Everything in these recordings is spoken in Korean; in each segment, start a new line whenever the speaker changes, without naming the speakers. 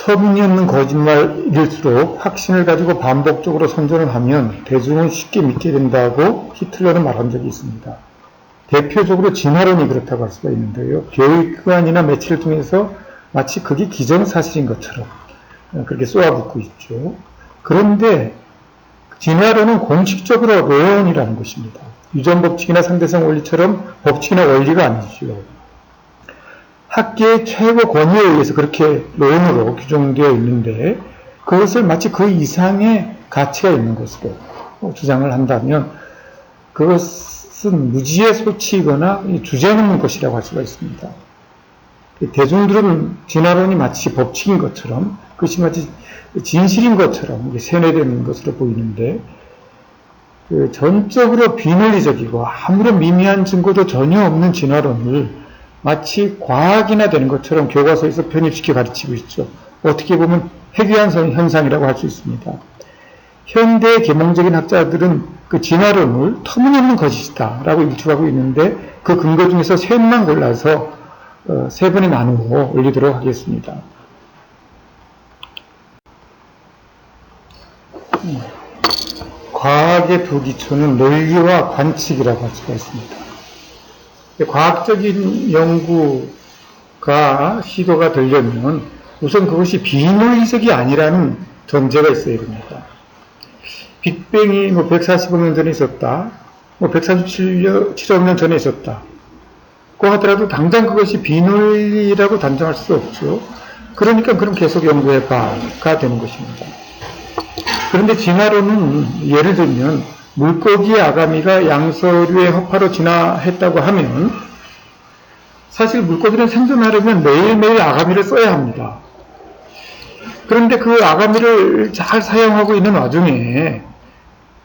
터무니없는 거짓말일수록 확신을 가지고 반복적으로 선전을 하면 대중은 쉽게 믿게 된다고 히틀러는 말한 적이 있습니다. 대표적으로 진화론이 그렇다고 할 수가 있는데요. 교육기관이나 매체를 통해서 마치 그게 기정사실인 것처럼 그렇게 쏘아붙고 있죠. 그런데 진화론은 공식적으로 로론이라는 것입니다. 유전법칙이나 상대성 원리처럼 법칙이나 원리가 아니죠. 학계의 최고 권위에 의해서 그렇게 론으로 규정되어 있는데 그것을 마치 그 이상의 가치가 있는 것으로 주장을 한다면 그것은 무지의 소치이거나 주제넘는 것이라고 할 수가 있습니다. 대중들은 진화론이 마치 법칙인 것처럼 그것이 마치 진실인 것처럼 세뇌되는 것으로 보이는데 전적으로 비논리적이고 아무런 미미한 증거도 전혀 없는 진화론을 마치 과학이나 되는 것처럼 교과서에서 편입시켜 가르치고 있죠. 어떻게 보면 해괴한 현상이라고 할 수 있습니다. 현대 계몽적인 학자들은 그 진화론을 터무니없는 것이다 라고 일축하고 있는데 그 근거 중에서 셋만 골라서 세 번에 나누어 올리도록 하겠습니다. 과학의 두 기초는 논리와 관측이라고 할 수가 있습니다. 과학적인 연구가 시도가 되려면 우선 그것이 비논리적이 아니라는 전제가 있어야 됩니다. 빅뱅이 140억 년 전에 있었다, 137억 년 전에 있었다. 고 하더라도 당장 그것이 비논리라고 단정할 수 없죠. 그러니까 그럼 계속 연구해봐가 되는 것입니다. 그런데 진화론은 예를 들면 물고기의 아가미가 양서류의 허파로 진화했다고 하면 사실 물고기는 생존하려면 매일매일 아가미를 써야 합니다. 그런데 그 아가미를 잘 사용하고 있는 와중에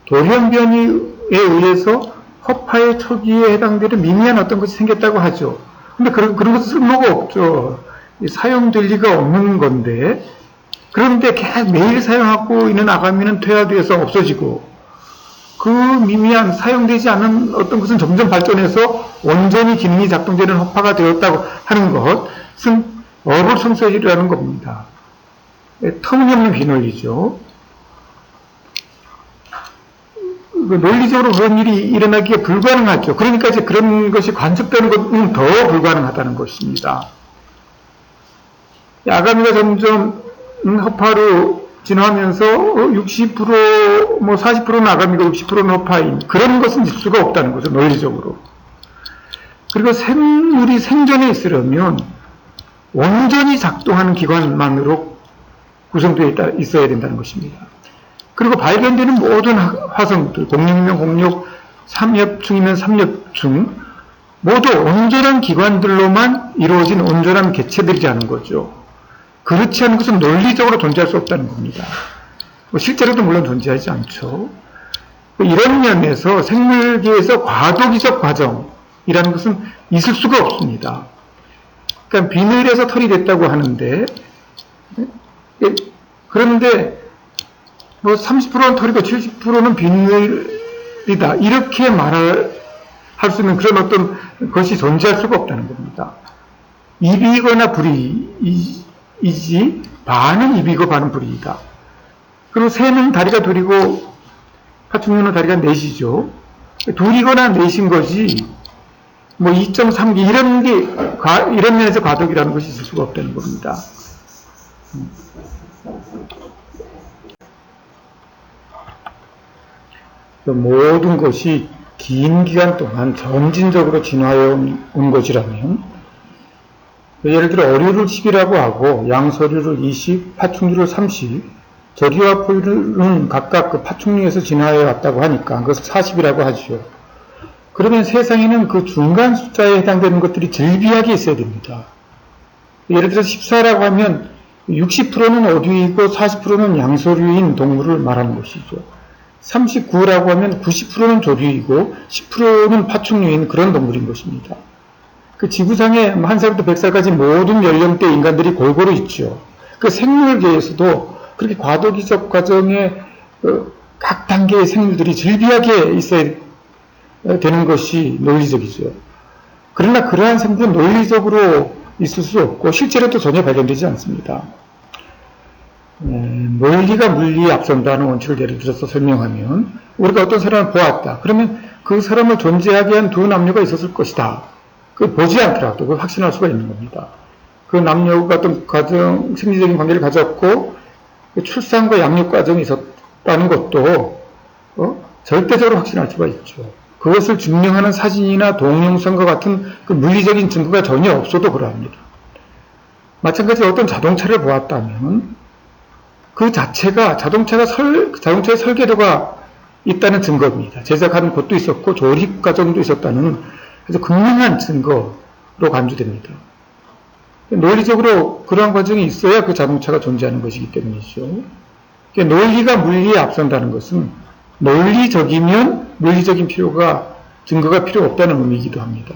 돌연변이에 의해서 허파의 초기에 해당되는 미미한 어떤 것이 생겼다고 하죠. 근데 그런 것은 쓸모가 없죠. 사용될 리가 없는 건데 그런데 계속 매일 사용하고 있는 아가미는 퇴화되어서 없어지고 그 미미한 사용되지 않은 어떤 것은 점점 발전해서 온전히 기능이 작동되는 허파가 되었다고 하는 것은 어불성설이라는 겁니다. 터무니없는 비논리죠. 논리적으로 그런 일이 일어나기에 불가능하죠. 그러니까 이제 그런 것이 관측되는 것은 더 불가능하다는 것입니다. 아가미가 점점 허파로 진화하면서 60%, 40%는 아가미가 60%는 허파인 그런 것은 있을 수가 없다는 거죠. 논리적으로. 그리고 생물이 생존해 있으려면 온전히 작동하는 기관만으로 구성되어 있어야 된다는 것입니다. 그리고 발견되는 모든 화성들, 공룡이면 공룡, 삼엽충이면 삼엽충, 모두 온전한 기관들로만 이루어진 온전한 개체들이라는 거죠. 그렇지 않은 것은 논리적으로 존재할 수 없다는 겁니다. 실제로도 물론 존재하지 않죠. 이런 면에서 생물계에서 과도기적 과정이라는 것은 있을 수가 없습니다. 그러니까 비늘에서 털이 됐다고 하는데, 그런데 30%는 털이고 70%는 비늘이다. 이렇게 할 수 있는 그런 어떤 것이 존재할 수가 없다는 겁니다. 입이거나 불이이지 반은 입이고 반은 불이이다. 그리고 새는 다리가 둘이고 파충류는 다리가 넷이죠. 둘이거나 넷인 것이 2.3기 이런 면에서 과도기라는 것이 있을 수가 없다는 겁니다. 모든 것이 긴 기간 동안 점진적으로 진화해 온 것이라면 예를 들어 어류를 10이라고 하고 양서류를 20, 파충류를 30, 저류와 포유류는 각각 그 파충류에서 진화해 왔다고 하니까 그것을 40이라고 하죠. 그러면 세상에는 그 중간 숫자에 해당되는 것들이 즐비하게 있어야 됩니다. 예를 들어 14라고 하면 60%는 어류이고 40%는 양서류인 동물을 말하는 것이죠. 39라고 하면 90%는 조류이고 10%는 파충류인 그런 동물인 것입니다. 그 지구상에 한 살부터 100살까지 모든 연령대 인간들이 골고루 있죠. 그 생물계에서도 그렇게 과도기적 과정에 각 단계의 생물들이 즐비하게 있어야 되는 것이 논리적이죠. 그러나 그러한 생물은 논리적으로 있을 수 없고 실제로도 전혀 발견되지 않습니다. 논리가 물리에 앞선다는 원칙을 예를 들어서 설명하면 우리가 어떤 사람을 보았다. 그러면 그 사람을 존재하게 한 두 남녀가 있었을 것이다. 그 보지 않더라도 그걸 확신할 수가 있는 겁니다. 그 남녀가 어떤 가정, 생리적인 관계를 가졌고 그 출산과 양육 과정이 있었다는 것도 절대적으로 확신할 수가 있죠. 그것을 증명하는 사진이나 동영상과 같은 그 물리적인 증거가 전혀 없어도 그러합니다. 마찬가지로 어떤 자동차를 보았다면 그 자체가 자동차의 설계도가 있다는 증거입니다. 제작하는 곳도 있었고 조립 과정도 있었다는 아주 극명한 증거로 간주됩니다. 논리적으로 그러한 과정이 있어야 그 자동차가 존재하는 것이기 때문이죠. 논리가 물리에 앞선다는 것은 논리적이면 물리적인 증거가 필요 없다는 의미이기도 합니다.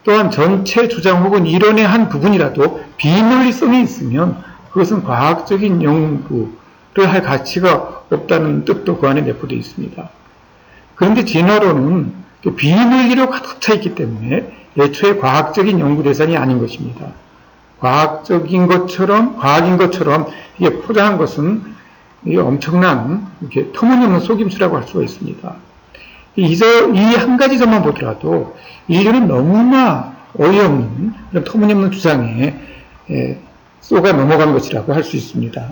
또한 전체 주장 혹은 이론의 한 부분이라도 비논리성이 있으면 그것은 과학적인 연구를 할 가치가 없다는 뜻도 그 안에 내포되어 있습니다. 그런데 진화론은 비논리로 가득 차 있기 때문에 애초에 과학적인 연구 대상이 아닌 것입니다. 과학인 것처럼 이게 포장한 것은 이게 엄청난 이렇게 터무니없는 속임수라고 할 수가 있습니다. 이 한 가지 점만 보더라도 인류는 너무나 어이없는 이런 터무니없는 주장에 쏘가 넘어간 것이라고 할 수 있습니다.